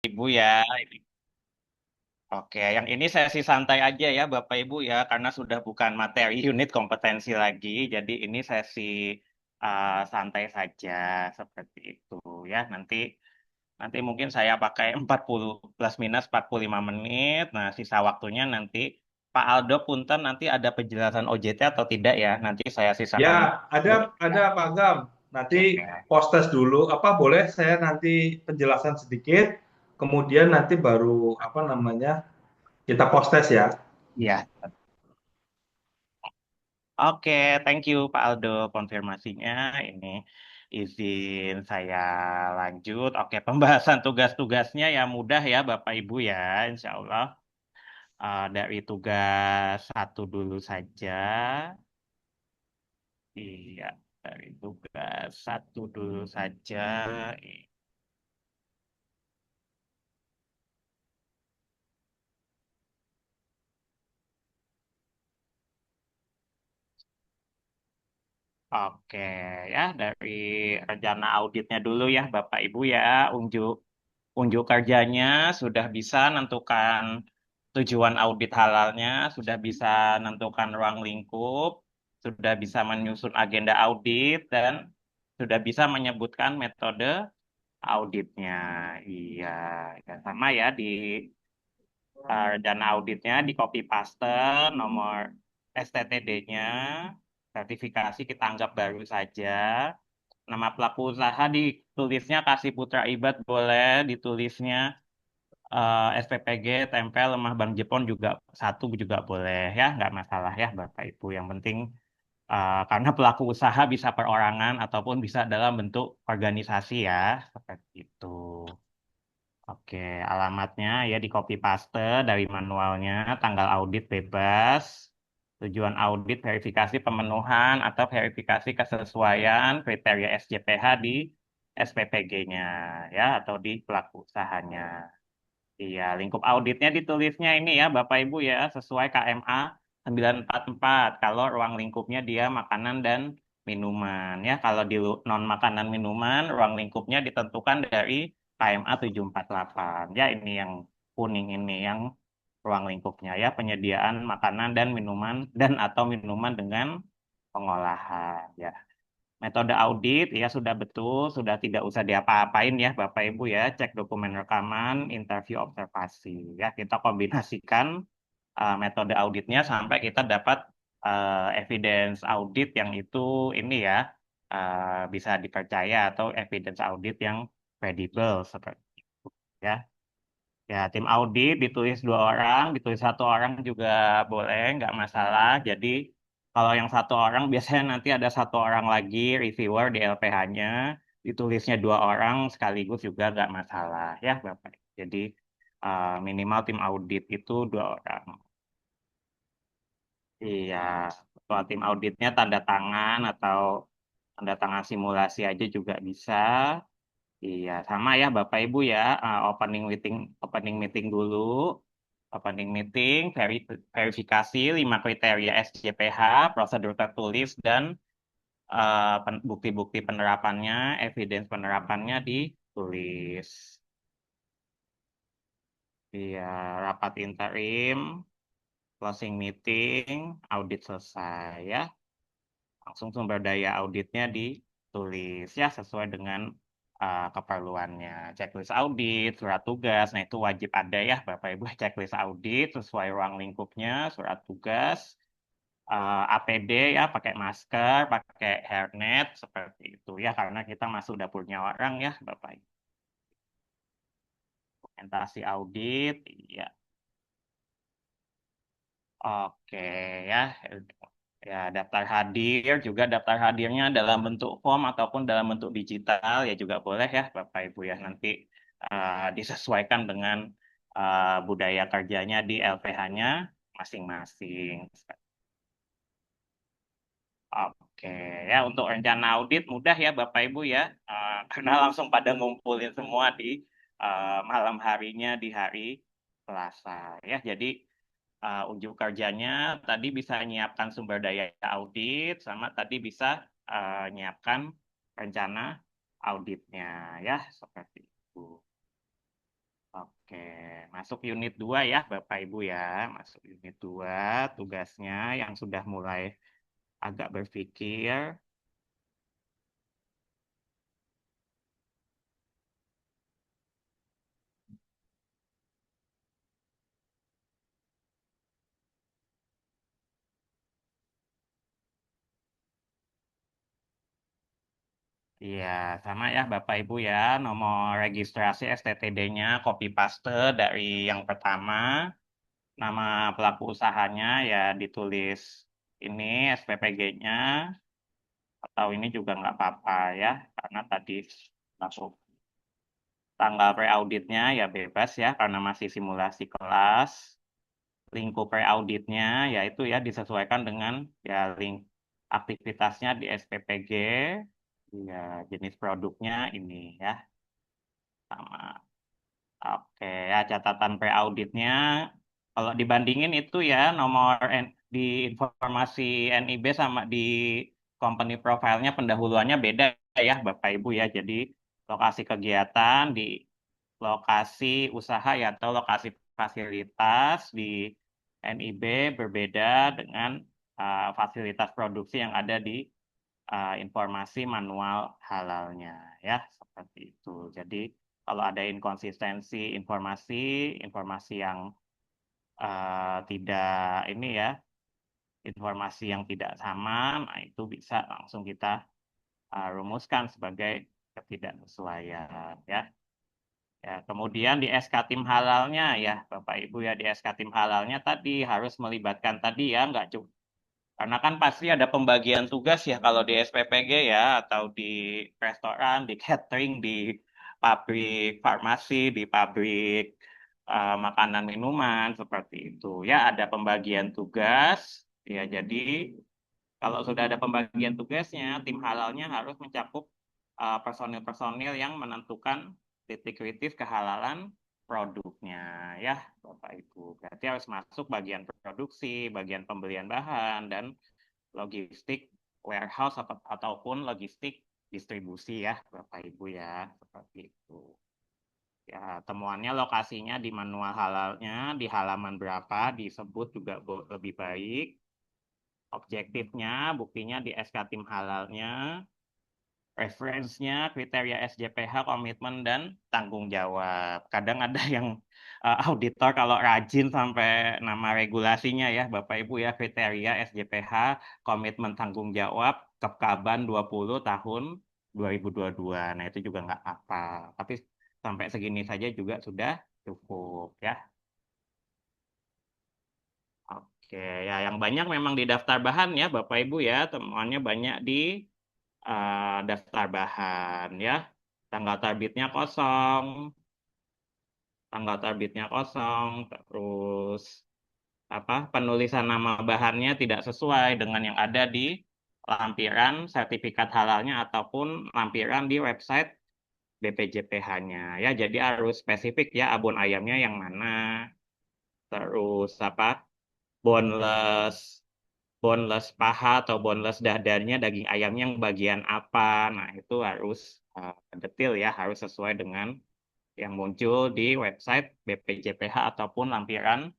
Ibu ya. Oke, yang ini sesi santai aja ya Bapak Ibu ya, karena sudah bukan materi unit kompetensi lagi, jadi ini sesi santai saja seperti itu ya. Nanti mungkin saya pakai 40 plus minus 45 menit. Nah, sisa waktunya nanti Pak Aldo punten nanti ada penjelasan OJT atau tidak ya. Nanti saya sisakan. Ya, ada Pak Gam. Nanti Oke. post test dulu. Apa boleh saya nanti penjelasan sedikit, kemudian nanti baru apa namanya kita post test ya. Iya. Oke, thank you Pak Aldo konfirmasinya. Ini izin saya lanjut. Oke, pembahasan tugas-tugasnya ya mudah ya Bapak Ibu ya, Insya Allah. Dari tugas satu dulu saja. Iya, dari tugas satu dulu saja. Oke, ya dari rencana auditnya dulu ya Bapak Ibu ya, unjuk unjuk kerjanya sudah bisa nentukan tujuan audit halalnya, sudah bisa menentukan ruang lingkup, sudah bisa menyusun agenda audit, dan sudah bisa menyebutkan metode auditnya. Iya, ya sama ya di rencana auditnya di copy paste nomor STTD-nya, sertifikasi kita anggap baru saja. Nama pelaku usaha ditulisnya kasih Putra Ibad boleh, ditulisnya SPPG, tempel, lemah Bang Jepon juga satu juga boleh ya, nggak masalah ya Bapak Ibu. Yang penting karena pelaku usaha bisa perorangan ataupun bisa dalam bentuk organisasi ya, seperti itu. Oke, alamatnya ya di copy paste dari manualnya, tanggal audit bebas, tujuan audit verifikasi pemenuhan atau verifikasi kesesuaian kriteria SJPH di SPPG-nya ya atau di pelaku usahanya. Iya, lingkup auditnya ditulisnya ini ya Bapak Ibu ya, sesuai KMA 944. Kalau ruang lingkupnya dia makanan dan minuman ya. Kalau di non makanan minuman, ruang lingkupnya ditentukan dari KMA 748. Ya, ini yang kuning ini yang ruang lingkupnya ya, penyediaan makanan dan minuman dan atau minuman dengan pengolahan ya. Metode audit ya sudah betul, sudah tidak usah diapa-apain ya Bapak Ibu ya, cek dokumen rekaman, interview observasi ya, kita kombinasikan metode auditnya sampai kita dapat evidence audit yang itu ini ya bisa dipercaya atau evidence audit yang kredibel seperti itu ya. Ya, tim audit ditulis dua orang, ditulis satu orang juga boleh, nggak masalah. Jadi kalau yang satu orang biasanya nanti ada satu orang lagi reviewer di LPH-nya, ditulisnya dua orang sekaligus juga nggak masalah ya Bapak. Jadi minimal tim audit itu dua orang. Iya, kalau tim auditnya tanda tangan atau tanda tangan simulasi aja juga bisa. Iya, sama ya Bapak Ibu ya. Opening meeting dulu. Opening meeting, verifikasi 5 kriteria SJPH, prosedur tertulis dan bukti-bukti penerapannya, evidence penerapannya ditulis. Iya, rapat interim, closing meeting, audit selesai ya. Langsung sumber daya auditnya ditulis ya sesuai dengan keperluannya. Checklist audit, surat tugas, nah itu wajib ada ya Bapak Ibu, checklist audit sesuai ruang lingkupnya, surat tugas, APD ya pakai masker, pakai hairnet seperti itu ya karena kita masuk dapurnya orang ya Bapak Ibu. Dokumentasi audit, iya. Oke ya. Ya, daftar hadir juga daftar hadirnya dalam bentuk form ataupun dalam bentuk digital ya juga boleh ya Bapak Ibu ya nanti disesuaikan dengan budaya kerjanya di LPH-nya masing-masing. Oke ya untuk rencana audit mudah ya Bapak Ibu ya karena langsung pada ngumpulin semua di malam harinya di hari Selasa ya. Jadi unjuk kerjanya tadi bisa menyiapkan sumber daya audit, sama tadi bisa menyiapkan rencana auditnya, ya seperti itu. Oke, masuk unit 2 ya Bapak Ibu ya. Masuk unit 2 tugasnya yang sudah mulai agak berpikir. Iya, sama ya Bapak Ibu ya. Nomor registrasi STTD-nya copy paste dari yang pertama. Nama pelaku usahanya ya ditulis ini SPPG-nya atau ini juga nggak apa-apa ya. Karena tadi masuk tanggal pre-auditnya ya bebas ya karena masih simulasi kelas. Lingkup pre-auditnya yaitu ya disesuaikan dengan ya link aktivitasnya di SPPG. Ya, jenis produknya ini ya sama. Oke, ya catatan pre-auditnya kalau dibandingin itu ya nomor di informasi NIB sama di company profile-nya pendahuluannya beda ya Bapak Ibu ya. Jadi lokasi kegiatan di lokasi usaha ya atau lokasi fasilitas di NIB berbeda dengan fasilitas produksi yang ada di informasi manual halalnya ya seperti itu. Jadi kalau ada inkonsistensi informasi, informasi yang tidak ini ya, informasi yang tidak sama, nah itu bisa langsung kita rumuskan sebagai ketidaksesuaian ya. Ya, kemudian di SK tim halalnya ya, Bapak Ibu ya di SK tim halalnya tadi harus melibatkan tadi ya, nggak cuma karena kan pasti ada pembagian tugas ya kalau di SPPG ya atau di restoran, di catering, di pabrik farmasi, di pabrik makanan minuman seperti itu. Ya ada pembagian tugas. Ya jadi kalau sudah ada pembagian tugasnya, tim halalnya harus mencakup personil-personil yang menentukan titik kritis kehalalan produknya ya Bapak Ibu. Berarti harus masuk bagian produksi, bagian pembelian bahan dan logistik warehouse ataupun logistik distribusi ya Bapak Ibu ya seperti itu. Ya, temuannya lokasinya di manual halalnya, di halaman berapa disebut juga lebih baik. Objektifnya, buktinya di SK tim halalnya, referensinya, kriteria SJPH, komitmen, dan tanggung jawab. Kadang ada yang auditor kalau rajin sampai nama regulasinya ya, Bapak Ibu ya, kriteria SJPH, komitmen tanggung jawab, Kepkaban 20 tahun 2022. Nah, itu juga nggak apa. Tapi sampai segini saja juga sudah cukup ya. Oke, ya yang banyak memang di daftar bahan ya, Bapak Ibu ya, temuannya banyak di daftar bahan ya. Tanggal terbitnya kosong, tanggal terbitnya kosong, terus apa penulisan nama bahannya tidak sesuai dengan yang ada di lampiran sertifikat halalnya ataupun lampiran di website BPJPH-nya ya. Jadi harus spesifik ya abon ayamnya yang mana, terus apa boneless boneless paha atau boneless dadanya daging ayamnya yang bagian apa. Nah, itu harus detail ya, harus sesuai dengan yang muncul di website BPJPH ataupun lampiran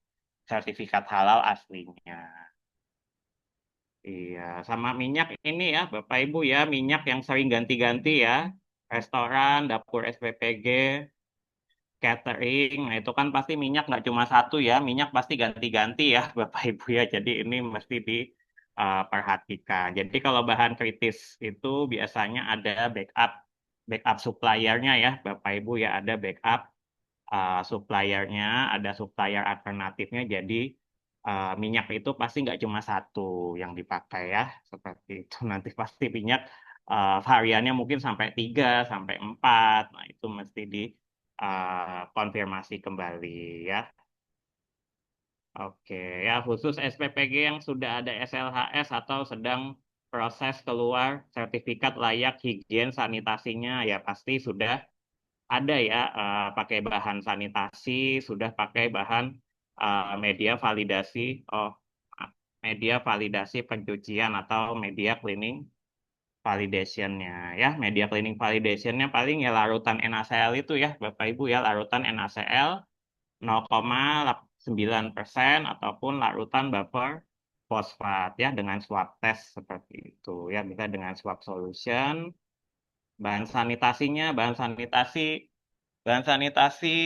sertifikat halal aslinya. Iya, sama minyak ini ya, Bapak Ibu ya, minyak yang sering ganti-ganti ya. Restoran, dapur SPPG, catering, nah itu kan pasti minyak nggak cuma satu ya, minyak pasti ganti-ganti ya Bapak Ibu ya, jadi ini mesti diperhatikan. Jadi kalau bahan kritis itu biasanya ada backup suppliernya ya Bapak Ibu ya, ada backup suppliernya, ada supplier alternatifnya, jadi minyak itu pasti nggak cuma satu yang dipakai ya, seperti itu. Nanti pasti minyak variannya mungkin sampai 3, sampai 4, nah itu mesti konfirmasi kembali ya. Oke, ya khusus SPPG yang sudah ada SLHS atau sedang proses keluar sertifikat layak higien sanitasinya, ya pasti sudah ada ya pakai bahan sanitasi, sudah pakai bahan media validasi, media validasi pencucian atau media cleaning validationnya ya. Media cleaning validationnya paling ya larutan NaCl itu ya, Bapak Ibu ya, larutan NaCl 0,9% ataupun larutan buffer fosfat ya dengan swab test seperti itu ya, bisa dengan swab solution. Bahan sanitasi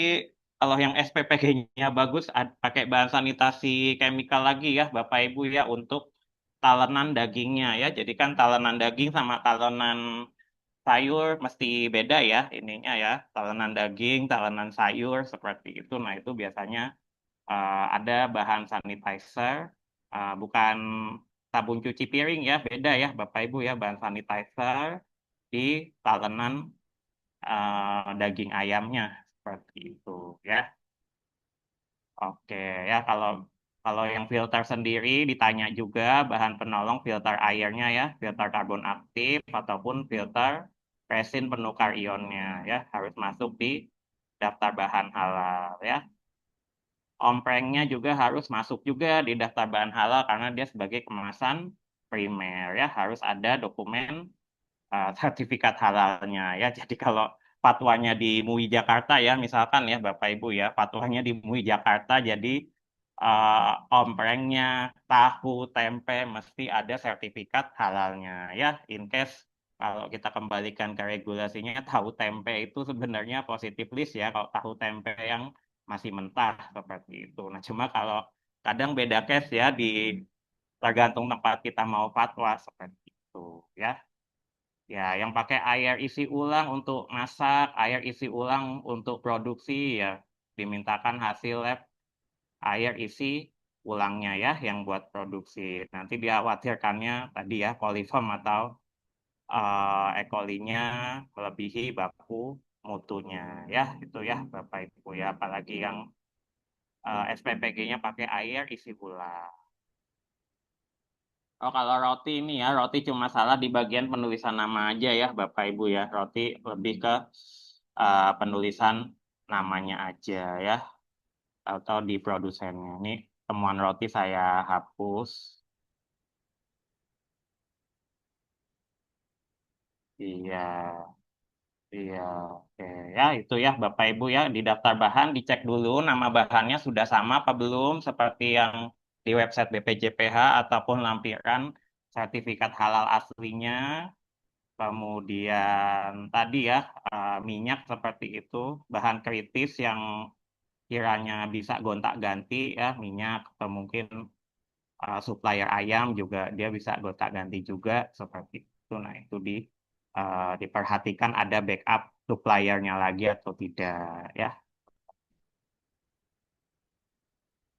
kalau yang SPPG-nya bagus pakai bahan sanitasi chemical lagi ya Bapak Ibu ya untuk talenan dagingnya ya. Jadi kan talenan daging sama talenan sayur mesti beda ya ininya ya. Talenan daging, talenan sayur seperti itu. Nah, itu biasanya ada bahan sanitizer, bukan sabun cuci piring ya, beda ya Bapak Ibu ya, bahan sanitizer di talenan daging ayamnya seperti itu ya. Oke ya, kalau kalau yang filter sendiri ditanya juga bahan penolong filter airnya ya, filter karbon aktif ataupun filter resin penukar ionnya ya, harus masuk di daftar bahan halal ya. Omprengnya juga harus masuk juga di daftar bahan halal karena dia sebagai kemasan primer ya, harus ada dokumen sertifikat halalnya ya. Jadi kalau fatwanya di MUI Jakarta ya, misalkan ya Bapak Ibu ya, fatwanya di MUI Jakarta, jadi omprengnya, tahu, tempe mesti ada sertifikat halalnya ya. In case kalau kita kembalikan ke regulasinya, tahu tempe itu sebenarnya positif list ya, kalau tahu tempe yang masih mentah seperti itu. Nah, cuma kalau kadang beda case ya, di tergantung tempat kita mau fatwa seperti itu ya. Ya, yang pakai air isi ulang untuk masak, air isi ulang untuk produksi ya dimintakan hasil lab air isi ulangnya ya yang buat produksi. Nanti dikhawatirkannya tadi ya coliform atau E. coli-nya melebihi baku mutunya ya itu ya Bapak Ibu ya apalagi yang SPPG-nya pakai air isi ulang. Oh, kalau roti ini ya, roti cuma salah di bagian penulisan nama aja ya, Bapak Ibu ya. Roti lebih ke penulisan namanya aja ya, atau di produsennya. Ini temuan roti saya hapus. Iya, iya, oke. Ya, itu ya, Bapak Ibu ya, di daftar bahan dicek dulu nama bahannya sudah sama apa belum, seperti yang di website BPJPH ataupun lampiran sertifikat halal aslinya. Kemudian tadi ya minyak seperti itu, bahan kritis yang kiranya bisa gonta-ganti ya minyak atau mungkin supplier ayam juga dia bisa gonta-ganti juga seperti itu. Nah itu diperhatikan ada backup suppliernya lagi atau tidak ya.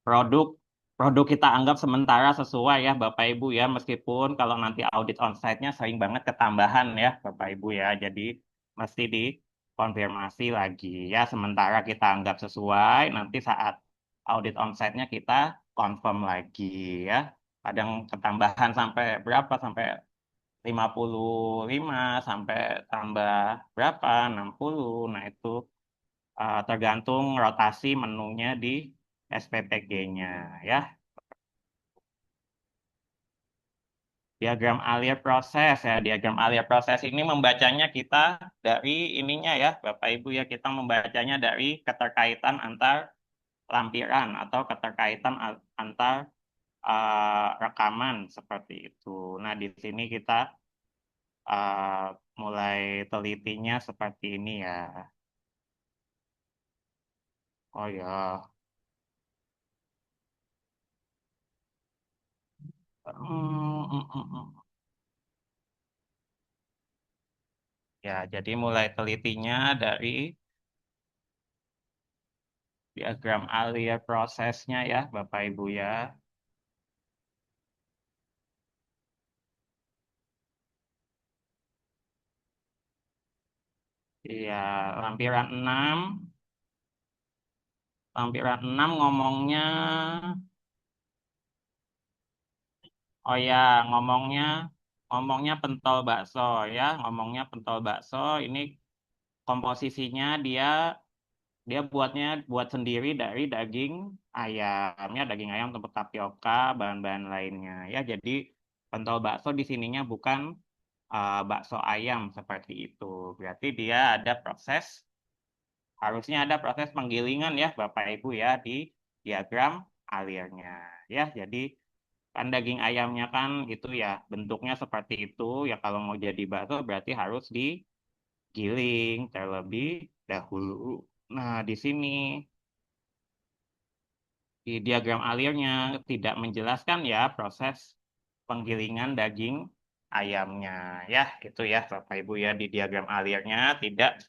Produk produk kita anggap sementara sesuai ya Bapak Ibu ya meskipun kalau nanti audit onsite-nya sering banget ketambahan ya Bapak Ibu ya jadi mesti dikonfirmasi lagi ya sementara kita anggap sesuai nanti saat audit onsite-nya kita confirm lagi ya kadang ketambahan sampai berapa sampai 55 sampai tambah berapa 60 nah itu tergantung rotasi menunya di SPPG-nya ya. Diagram alir proses ya, diagram alir proses ini membacanya kita dari ininya ya, Bapak Ibu ya, kita membacanya dari keterkaitan antar lampiran atau keterkaitan antar rekaman seperti itu. Nah, di sini kita uh, mulai telitinya seperti ini ya. Oh ya. Ya, jadi mulai telitinya dari diagram alir prosesnya ya, Bapak Ibu ya. Iya, lampiran 6, lampiran 6 ngomongnya, oh ya, ngomongnya, ngomongnya pentol bakso ya, ngomongnya pentol bakso. Ini komposisinya dia dia buat sendiri dari daging ayamnya, daging ayam tepung tapioka, bahan-bahan lainnya ya. Jadi pentol bakso di sininya bukan bakso ayam seperti itu. Berarti dia ada proses, harusnya ada proses penggilingan ya Bapak Ibu ya di diagram alirnya. Ya, jadi kan daging ayamnya kan itu ya bentuknya seperti itu ya kalau mau jadi bakso berarti harus digiling terlebih dahulu. Nah, di sini di diagram alirnya tidak menjelaskan ya proses penggilingan daging ayamnya. Ya, itu ya Bapak Ibu ya di diagram alirnya tidak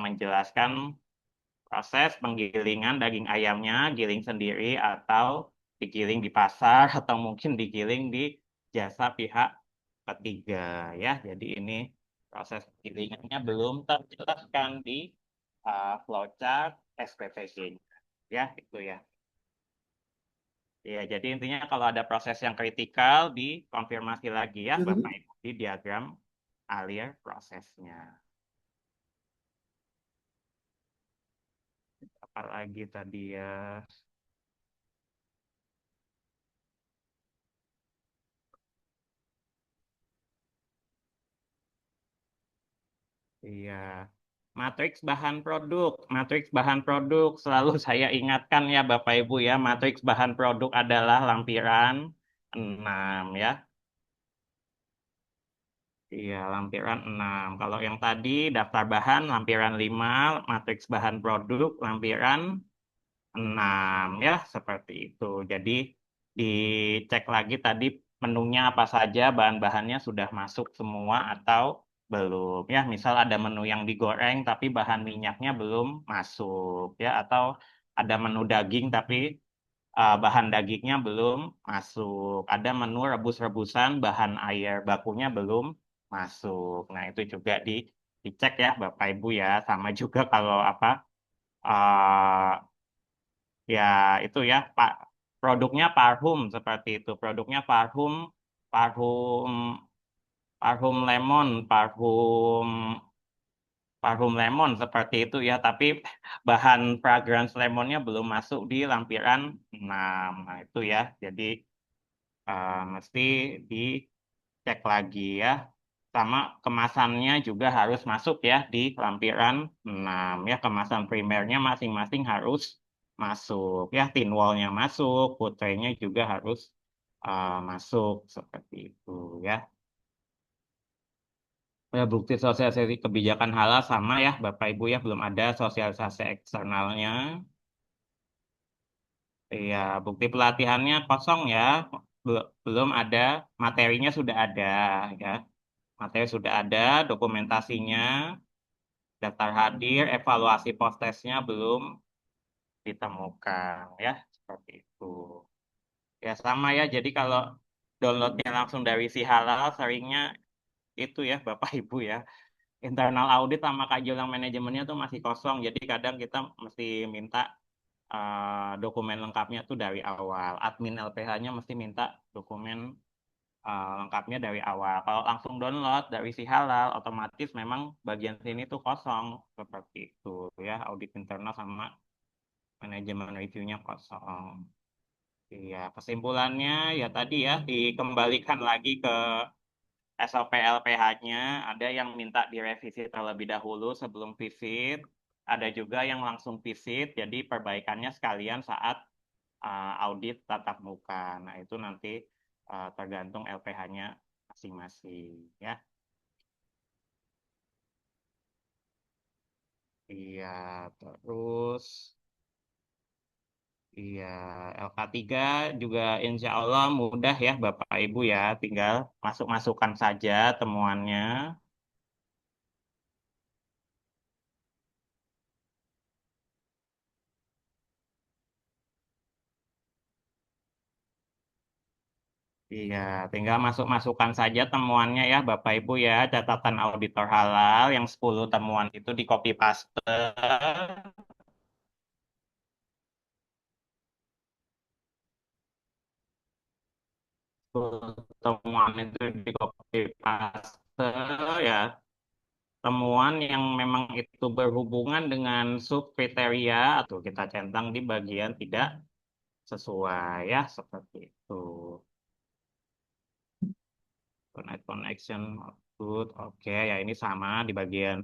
menjelaskan proses penggilingan daging ayamnya, giling sendiri atau digiling di pasar atau mungkin digiling di jasa pihak ketiga ya. Jadi ini proses penggilingannya belum terjelaskan di flowchart SPPG. Ya, itu ya. Ya, jadi intinya kalau ada proses yang kritikal dikonfirmasi lagi ya Bapak Ibu di diagram alir prosesnya. Apalagi tadi ya. Iya. Matriks bahan produk. Matriks bahan produk selalu saya ingatkan ya Bapak Ibu ya. Matriks bahan produk adalah lampiran 6 ya. Iya, lampiran 6. Kalau yang tadi daftar bahan lampiran 5, matriks bahan produk lampiran 6 ya, seperti itu. Jadi dicek lagi tadi menunya apa saja, bahan-bahannya sudah masuk semua atau belum. Ya, misal ada menu yang digoreng tapi bahan minyaknya belum masuk ya, atau ada menu daging tapi bahan dagingnya belum masuk. Ada menu rebus-rebusan bahan air bakunya belum masuk. Nah, itu juga dicek ya Bapak Ibu ya. Sama juga kalau apa eh, ya itu ya Pak, produknya parfum seperti itu. Produknya parfum, parfum, parfum lemon, parfum, parfum lemon seperti itu ya. Tapi bahan fragrance lemonnya belum masuk di lampiran 6. Nah, itu ya. Jadi mesti dicek lagi ya. Sama kemasannya juga harus masuk ya di lampiran 6 ya. Kemasan primernya masing-masing harus masuk ya. Tin wallnya masuk, footray-nya juga harus masuk seperti itu ya. Ya, bukti sosialisasi kebijakan halal sama ya Bapak Ibu ya belum ada sosialisasi eksternalnya. Iya, bukti pelatihannya kosong ya. Belum ada, materinya sudah ada ya. Materi sudah ada, dokumentasinya, daftar hadir, evaluasi post-testnya belum ditemukan ya, seperti itu. Ya sama ya, jadi kalau downloadnya langsung dari si halal, seringnya itu ya Bapak Ibu ya. Internal audit sama kajian manajemennya tuh masih kosong, jadi kadang kita mesti minta dokumen lengkapnya tuh dari awal. Admin LPH-nya mesti minta dokumen lengkapnya dari awal. Kalau langsung download dari si halal, otomatis memang bagian sini tuh kosong seperti itu ya. Audit internal sama manajemen reviewnya kosong. Iya, kesimpulannya ya tadi ya dikembalikan lagi ke SOP LPH-nya. Ada yang minta direvisi terlebih dahulu sebelum visit. Ada juga yang langsung visit, jadi perbaikannya sekalian saat audit tatap muka. Nah, itu nanti tergantung LPH-nya masing-masing ya. Iya, terus iya LK3 juga insya Allah mudah ya Bapak Ibu ya, tinggal masuk-masukkan saja temuannya. Iya, tinggal masuk-masukkan saja temuannya ya Bapak Ibu ya, catatan auditor halal yang 10 temuan itu di copy paste. Temuan itu di copy paste ya. Temuan yang memang itu berhubungan dengan sub kriteria atau kita centang di bagian tidak sesuai ya seperti itu. Connect connection good. Oke, ya ini sama di bagian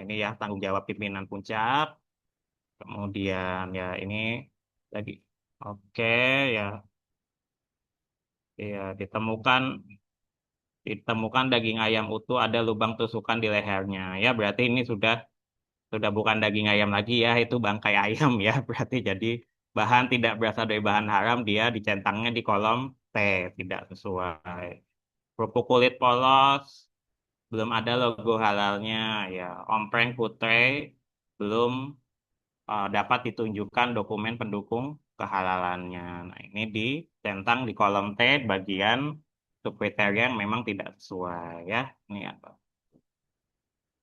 ini ya tanggung jawab pimpinan puncak. Kemudian ya ini lagi. Oke, ya ya ditemukan daging ayam utuh ada lubang tusukan di lehernya. Ya berarti ini sudah bukan daging ayam lagi ya, itu bangkai ayam ya. Berarti jadi bahan tidak berasal dari bahan haram, dia dicentangnya di kolom T, tidak sesuai. Kerupuk kulit polos, belum ada logo halalnya ya. Ompreng putre, belum dapat ditunjukkan dokumen pendukung kehalalannya. Nah, ini dicentang di kolom T bagian subkriteria yang memang tidak sesuai ya. Ini apa?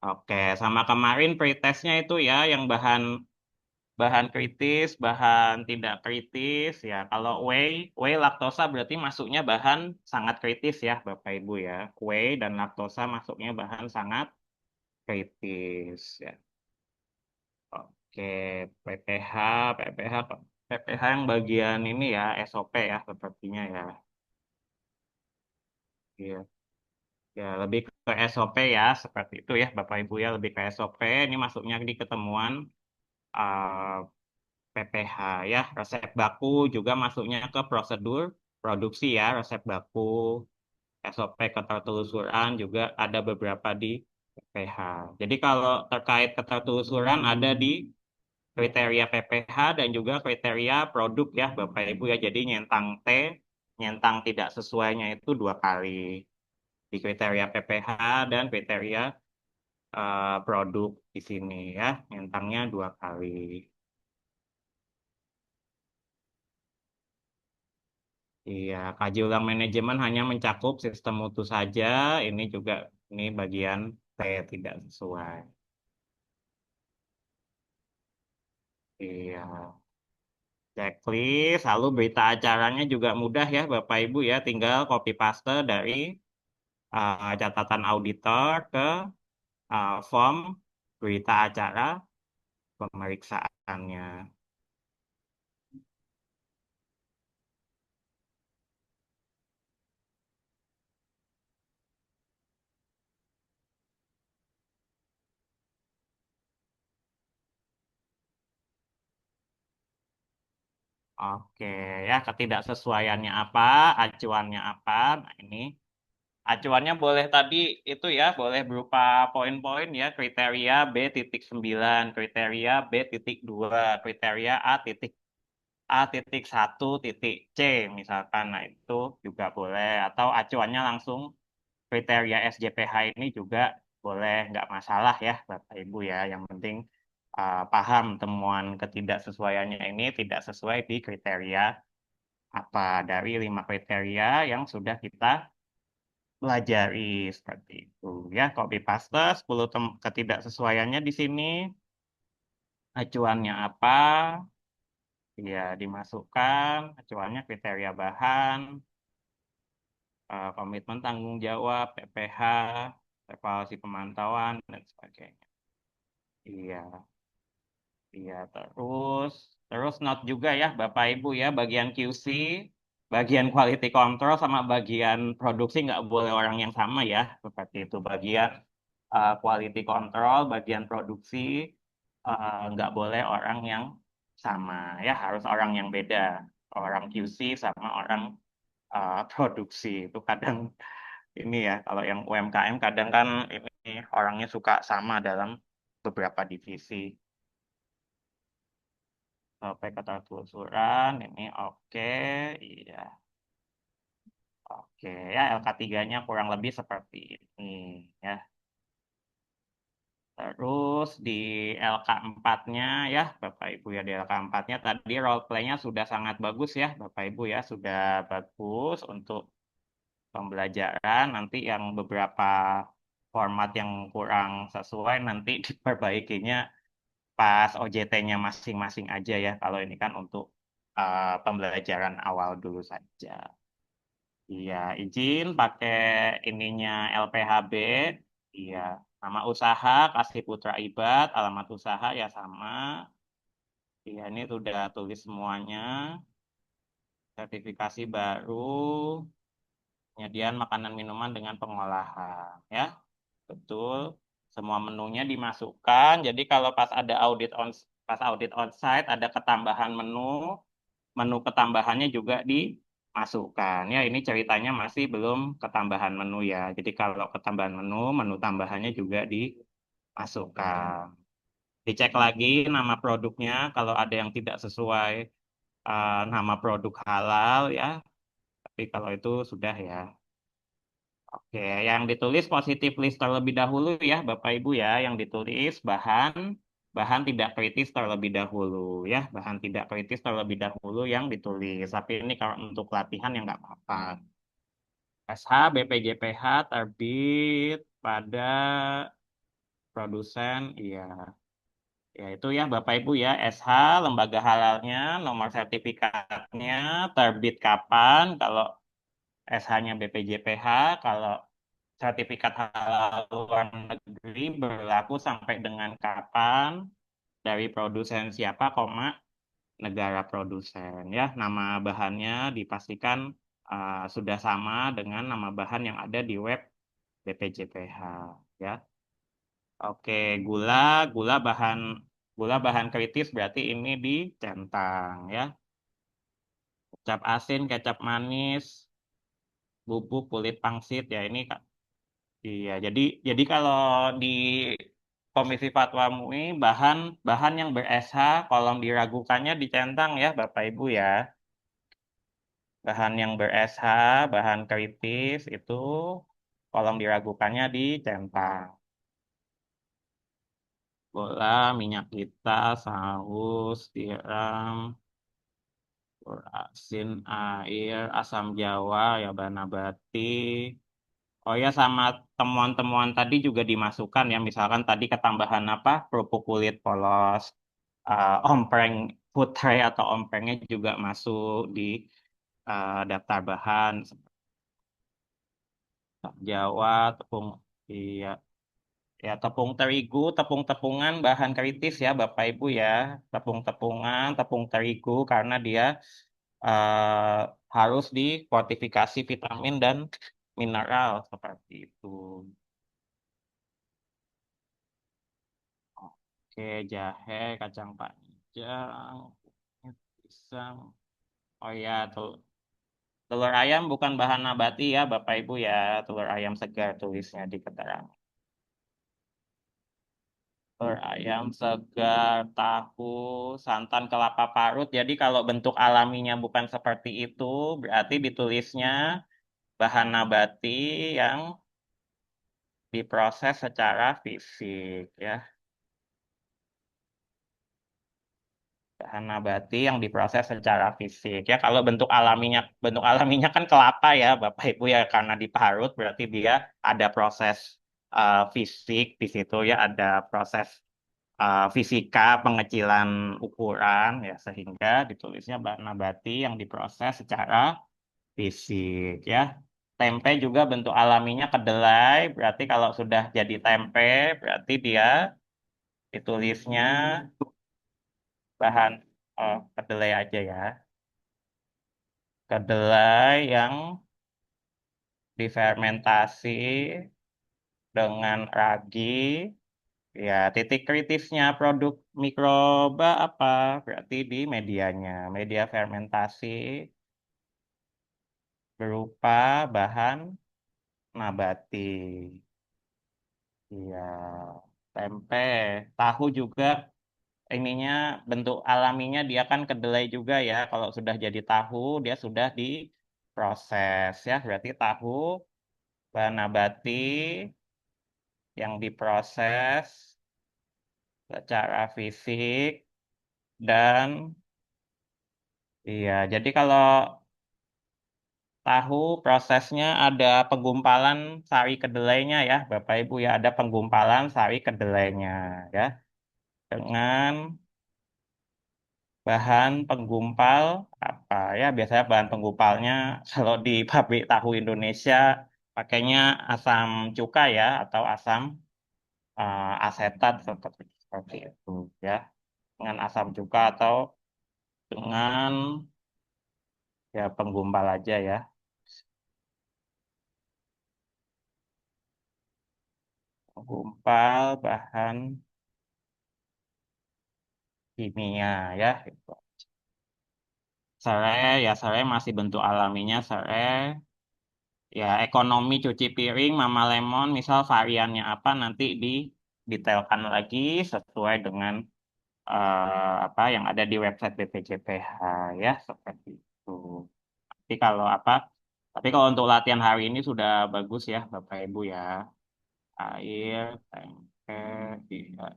Oke, sama kemarin pretestnya itu ya yang bahan bahan kritis, bahan tidak kritis ya. Kalau whey laktosa berarti masuknya bahan sangat kritis ya, Bapak Ibu ya. Whey dan laktosa masuknya bahan sangat kritis ya. Oke, PPH, PPH, PPH yang bagian ini ya, SOP ya sepertinya ya. Iya, ya lebih ke SOP ya, seperti itu ya Bapak Ibu ya, lebih ke SOP. Ini masuknya di ketemuan eh, PPH ya, resep baku juga masuknya ke prosedur produksi ya, resep baku, SOP ketertelusuran juga ada beberapa di PPH. Jadi kalau terkait ketertelusuran ada di kriteria PPH dan juga kriteria produk ya Bapak Ibu ya. Jadi nyentang tidak sesuainya itu dua kali di kriteria PPH dan kriteria produk di sini ya, nyentangnya dua kali. Iya, kaji ulang manajemen hanya mencakup sistem mutu saja. Ini juga ini bagian T tidak sesuai. Iya, checklist. Lalu berita acaranya juga mudah ya, Bapak Ibu ya. Tinggal copy paste dari catatan auditor ke form berita acara pemeriksaannya. Oke, ya ketidaksesuaiannya apa, acuannya apa. Nah, ini acuannya boleh tadi itu ya, boleh berupa poin-poin ya, kriteria B.9, kriteria B.2, kriteria A.1.C misalkan. Nah, itu juga boleh. Atau acuannya langsung kriteria SJPH ini juga boleh, nggak masalah ya Bapak Ibu ya. Yang penting paham temuan ketidaksesuaiannya ini tidak sesuai di kriteria apa dari 5 kriteria yang sudah kita pelajari seperti itu ya. Copy paste 10 ketidaksesuaiannya di sini, acuannya apa, ya dimasukkan, acuannya kriteria bahan, komitmen tanggung jawab, PPH, evaluasi pemantauan dan sebagainya. Iya, iya terus terus note juga ya Bapak Ibu ya bagian QC, bagian quality control sama bagian produksi nggak boleh orang yang sama ya seperti itu. Bagian quality control, bagian produksi nggak boleh orang yang sama ya, harus orang yang beda. Orang QC sama orang produksi itu kadang ini ya, kalau yang UMKM kadang kan ini orangnya suka sama dalam beberapa divisi. Sampai ketertelusuran ini oke, iya. Oke ya, LK3-nya kurang lebih seperti ini ya. Terus di LK4-nya ya, Bapak Ibu ya, di LK4-nya tadi role play-nya sudah sangat bagus ya, Bapak Ibu ya, sudah bagus untuk pembelajaran. Nanti yang beberapa format yang kurang sesuai nanti diperbaikinya pas OJT-nya masing-masing aja ya. Kalau ini kan untuk pembelajaran awal dulu saja. Iya, izin pakai ininya LPHB. Iya, nama usaha Kasih Putra Ibad, alamat usaha ya sama. Iya, ini sudah tulis semuanya. Sertifikasi baru, Penyediaan makanan minuman dengan pengolahan, ya. Betul. Semua menunya dimasukkan. Jadi kalau pas audit on-site ada ketambahan menu, menu ketambahannya juga dimasukkan. Ya, ini ceritanya masih belum ketambahan menu ya. Jadi kalau ketambahan menu, menu tambahannya juga dimasukkan. Dicek lagi nama produknya kalau ada yang tidak sesuai nama produk halal ya. Tapi kalau itu sudah ya. Oke, yang ditulis positif list terlebih dahulu ya, Bapak Ibu ya, yang ditulis bahan bahan tidak kritis terlebih dahulu ya, bahan tidak kritis terlebih dahulu yang ditulis. Tapi ini kalau untuk latihan yang nggak apa-apa. SH BPJPH terbit pada produsen, iya. Ya itu ya Bapak Ibu ya, SH lembaga halalnya, nomor sertifikatnya, terbit kapan, kalau SH-nya BPJPH, kalau sertifikat halal luar negeri berlaku sampai dengan kapan, dari produsen siapa, koma, negara produsen. Ya, nama bahannya dipastikan sudah sama dengan nama bahan yang ada di web BPJPH. Ya, oke, gula, gula bahan gula bahan kritis berarti ini dicentang ya. Kecap asin, kecap manis, bubuk, kulit pangsit ya ini iya, jadi kalau di Komisi Fatwa MUI bahan bahan yang ber-SH kolom diragukannya dicentang ya Bapak Ibu ya. Bahan yang ber-SH, bahan kritis itu kolom diragukannya dicentang. Gula, minyak kita, saus, tiram, asin, air, asam jawa, ya bana nabati. Oh ya, sama temuan-temuan tadi juga dimasukkan ya. Misalkan tadi ketambahan apa? Kerupuk kulit polos, ompreng, putre atau omprengnya juga masuk di daftar bahan. Jawa, tepung, iya, ya tepung terigu, tepung-tepungan bahan kritis ya Bapak Ibu ya. Tepung-tepungan, tepung terigu karena dia harus difortifikasi vitamin dan mineral seperti itu. Oke, jahe, kacang panjang, pisang. Oh ya, telur ayam bukan bahan nabati ya, Bapak Ibu ya. Telur ayam segar tulisnya di keterangan. Telur ayam segar, tahu, santan kelapa parut. Jadi kalau bentuk alaminya bukan seperti itu, berarti ditulisnya bahan nabati yang diproses secara fisik ya. Bahan nabati yang diproses secara fisik ya. Kalau bentuk alaminya kan kelapa ya Bapak Ibu ya, karena diparut berarti dia ada proses fisik di situ ya, ada proses fisika pengecilan ukuran ya, sehingga ditulisnya bahan nabati yang diproses secara fisik ya. Tempe juga bentuk alaminya kedelai, berarti kalau sudah jadi tempe berarti dia ditulisnya bahan kedelai aja ya. Kedelai yang difermentasi dengan ragi, ya titik kritisnya produk mikroba apa? Berarti di medianya. Media fermentasi berupa bahan nabati. Ya, tempe, tahu juga ininya bentuk alaminya dia kan kedelai juga ya. Kalau sudah jadi tahu, dia sudah diproses ya. Berarti tahu bahan nabati yang diproses secara fisik dan iya. Jadi kalau tahu prosesnya ada penggumpalan sari kedelainya ya, Bapak Ibu ya, ada penggumpalan sari kedelainya ya dengan bahan penggumpal apa ya, biasanya bahan penggumpalnya kalau di pabrik tahu Indonesia pakainya asam cuka ya atau asam asetat seperti itu ya, dengan asam cuka atau dengan ya penggumpal aja ya. gumpal bahan kimia ya. Gitu. Serai ya serai masih bentuk alaminya serai. Ya ekonomi cuci piring Mama Lemon misal variannya apa nanti didetailkan lagi sesuai dengan apa yang ada di website BPJPH ya seperti itu. Tapi kalau apa? Tapi kalau untuk latihan hari ini sudah bagus ya Bapak Ibu ya. Air, tempe, iya,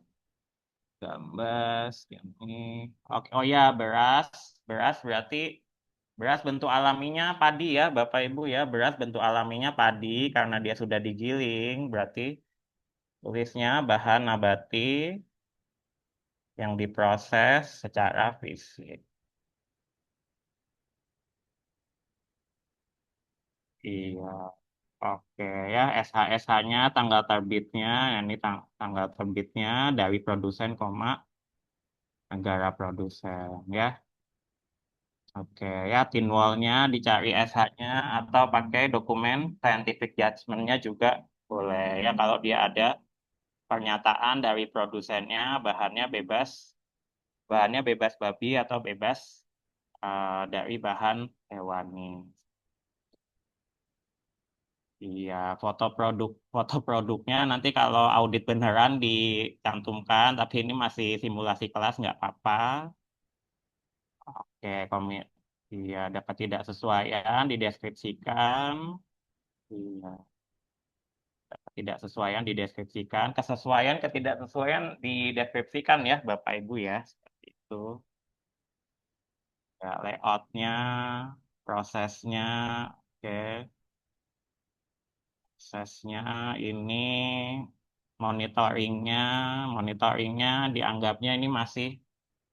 gambas, ini. Oke, oh ya beras, beras berarti beras bentuk alaminya padi ya Bapak Ibu ya. Beras bentuk alaminya padi karena dia sudah digiling. Berarti tulisnya bahan nabati yang diproses secara fisik. Iya. Oke ya, SH-SH-nya tanggal terbitnya, ini tanggal terbitnya dari produsen, koma negara produsen ya. Oke ya, tin wall-nya dicari SH-nya atau pakai dokumen scientific judgment-nya juga boleh ya kalau dia ada pernyataan dari produsennya bahannya bebas babi atau bebas dari bahan hewani. Iya, foto produknya nanti kalau audit beneran dicantumkan, tapi ini masih simulasi kelas nggak apa-apa. Oke, iya ada ketidaksesuaian dideskripsikan. Iya, tidak sesuaian dideskripsikan, ketidaksesuaian dideskripsikan ya Bapak Ibu ya, seperti itu. Ya, layoutnya, prosesnya, oke, prosesnya ini monitoringnya, monitoringnya dianggapnya ini masih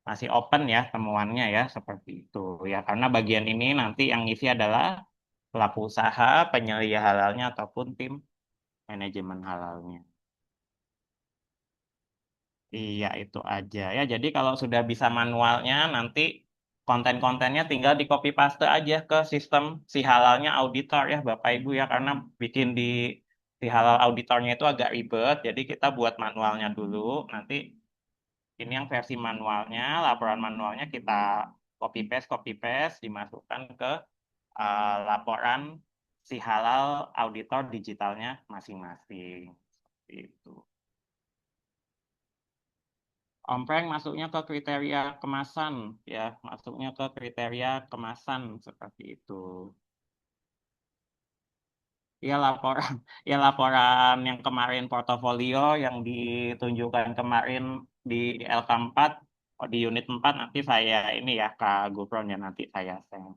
masih open ya temuannya ya seperti itu ya karena bagian ini nanti yang isi adalah pelaku usaha, penyelia halalnya ataupun tim manajemen halalnya. Iya, itu aja ya. Jadi kalau sudah bisa manualnya, nanti konten-kontennya tinggal di copy paste aja ke sistem si halalnya auditor ya, Bapak Ibu ya. Karena bikin di si halal auditornya itu agak ribet. Jadi kita buat manualnya dulu. Nanti ini yang versi manualnya, laporan manualnya kita copy paste, dimasukkan ke laporan si halal auditor digitalnya masing-masing. Seperti itu. Ompreng masuknya ke kriteria kemasan, ya, masuknya ke kriteria kemasan seperti itu. Ya laporan, ya laporan yang kemarin portofolio yang ditunjukkan kemarin di LK4, di unit 4 nanti saya ini ya Kak Gufron ya nanti saya send.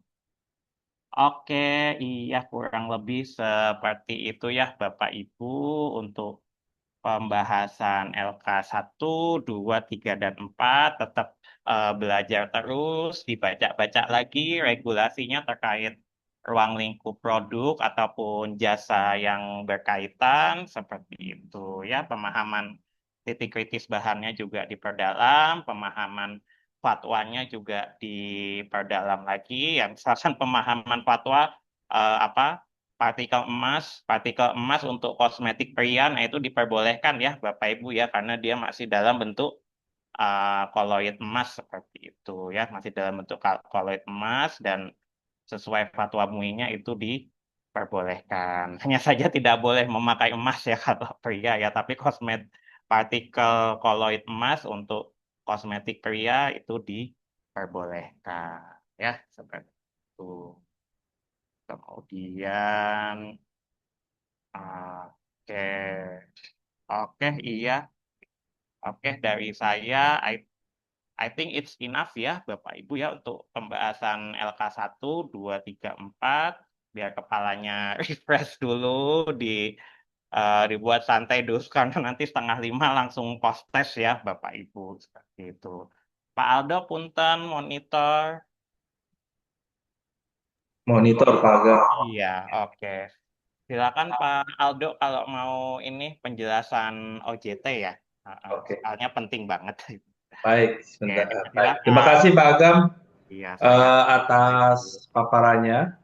Oke, iya kurang lebih seperti itu ya Bapak Ibu untuk pembahasan LK 1, 2, 3, dan 4 tetap belajar terus, dibaca-baca lagi regulasinya terkait ruang lingkup produk ataupun jasa yang berkaitan, seperti itu ya. Pemahaman titik kritis bahannya juga diperdalam, pemahaman fatwanya juga diperdalam lagi. Ya, misalkan pemahaman fatwa apa partikel emas untuk kosmetik pria, nah itu diperbolehkan ya Bapak Ibu ya, karena dia masih dalam bentuk koloid emas seperti itu ya, masih dalam bentuk koloid emas dan sesuai fatwa MUI-nya itu diperbolehkan. Hanya saja tidak boleh memakai emas ya kalau pria ya, tapi partikel koloid emas untuk kosmetik pria itu diperbolehkan ya, seperti itu. Kemudian oke, oke, iya, oke dari saya, I think it's enough ya, Bapak Ibu ya, untuk pembahasan LK 1, 2, 3, 4, biar kepalanya refresh dulu, dibuat santai dulu, karena nanti 4:30 langsung post test ya, Bapak Ibu, seperti itu. Pak Aldo, punten, monitor. Monitor pagar. Iya, oke. Silakan Pak Aldo kalau mau ini penjelasan OJT ya. Oke, Soalnya penting banget. baik, Oke, sebentar. Baik. Terima silakan. kasih Pak Agam Iya, saya. atas paparannya.